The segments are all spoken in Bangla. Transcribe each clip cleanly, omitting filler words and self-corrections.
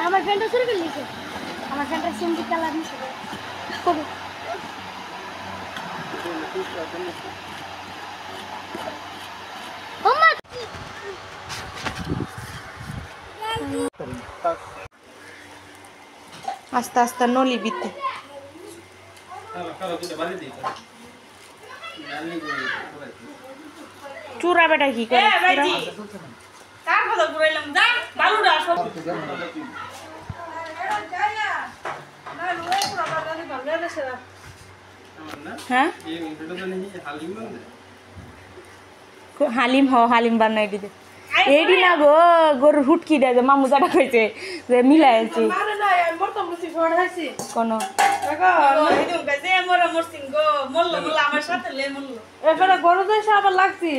আমার ফ্রেন্ড শুরু করে দিয়েছে আমার ফ্রেন্ড সিম্পল কালার নিছে আস্তে আস্তে নলি বিতে চূড়া বেটা কি করে কার কথা ঘুরাইলাম যা বালুটা সব হ্যাঁ হালিম হালিম বানাই দিতে এইডি না গো গরুর হুটকি দেয় যে মামু যাটা কইছে যে মিলাই আছে কোনো এবারে গরু দেশে আবার লাগছে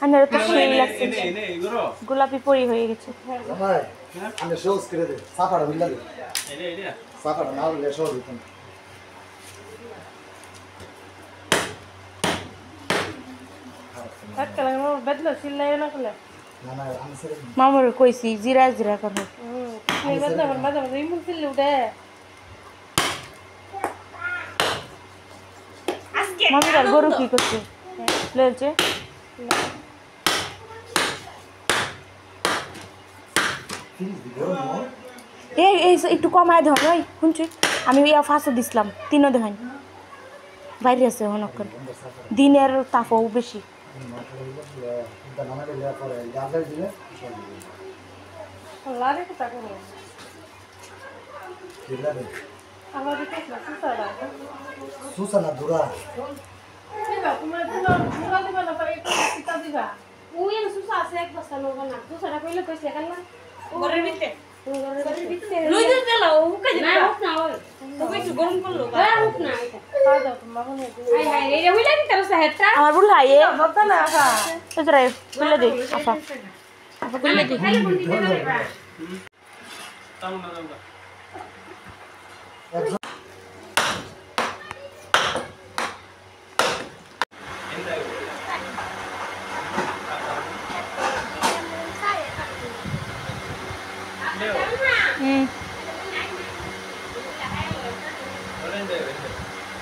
আমার তো সেই লাগছে গোলাপি পরি হয়ে গেছে আমি শোজ করে দে সাফাড়া বিল্লা দে সাফাড়া না হলে শোজ দিতাম বেদলো সিলাই না করলে না না আমি সেরে মামুর কইছি জিরা জিরা করে বেদলো মাঝে মাঝে ইমুন সিল উঠে মামুর আর গরু কি করছে লেলছে এই এই একটু কমায় ধর ওই শুনছি আমি ইয়া ফাঁসে দিছিলাম তিনও দেখাই বাইরে আছে হনক করে দিনের তাপও বেশি লারে কথা করো আমার দিকে সুসারা সুসানা দুরা দিবা তুমি দুরা দিবা না পারে কিতা দিবা ওই সুসা আছে এক বস্তা লোক না সুসাটা কইলে কইছে কেন না ঘরের ভিতরে ঘরের ভিতরে লই দিতে লাও হুকা দিবা না হোক না ওই তুমি একটু গরম করলো হ্যাঁ হোক না এটা খাওয়া দাও তোমার মনে আই হাই রে হইলা কি করছ হেটা আমার বল হাই এ হতা না খা তোরা বলে দে আপা আপা বলে দে খালি কোন দিকে যাবে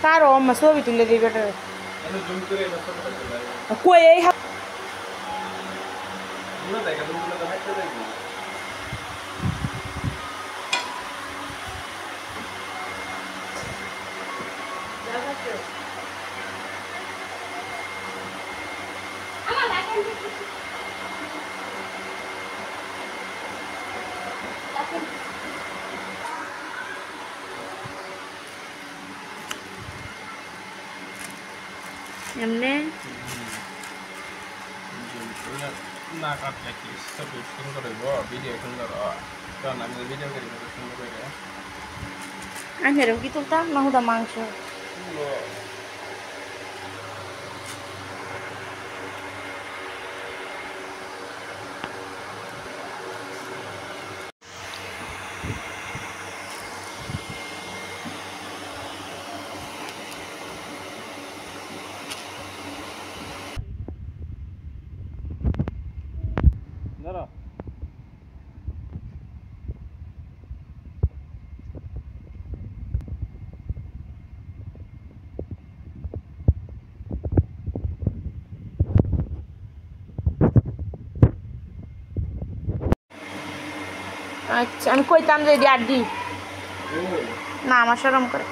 কারো আম্মা ছবি তুলে দিই বেটা কই এই এমনে না কাটলে কি ছবি সুন্দর হইব ভিডিও সুন্দর কারণ আমি ভিডিও করি সুন্দর করে আঙ্গেরও কি তুলতাম না হুদা মাংস আচ্ছা আমি কইতাম যে এডি আড্ডি না আমার শরম করে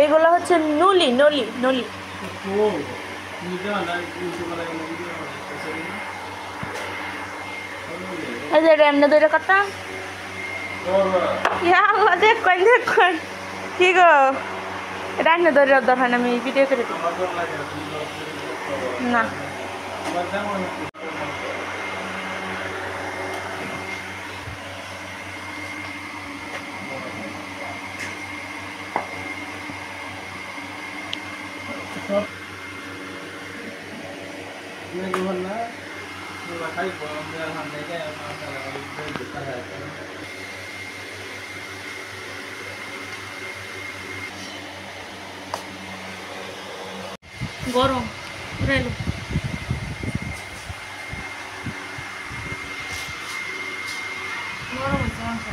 এইগুলো হচ্ছে নলি নলি নলি ও ভিডিও না ইউটিউবে লাগে ভিডিও এই যে এমনি ধরে কাটতাম ইয়া আল্লাহ দেখুন দেখুন কি গো এটা এমনি ধরে দরকার আমি ভিডিও করে দিই না গরম রেলো গরম আছে মাংস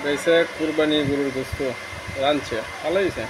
গাইছে কুরবানি গরুর গোস্ত রাঁধছে ভালো হয়েছে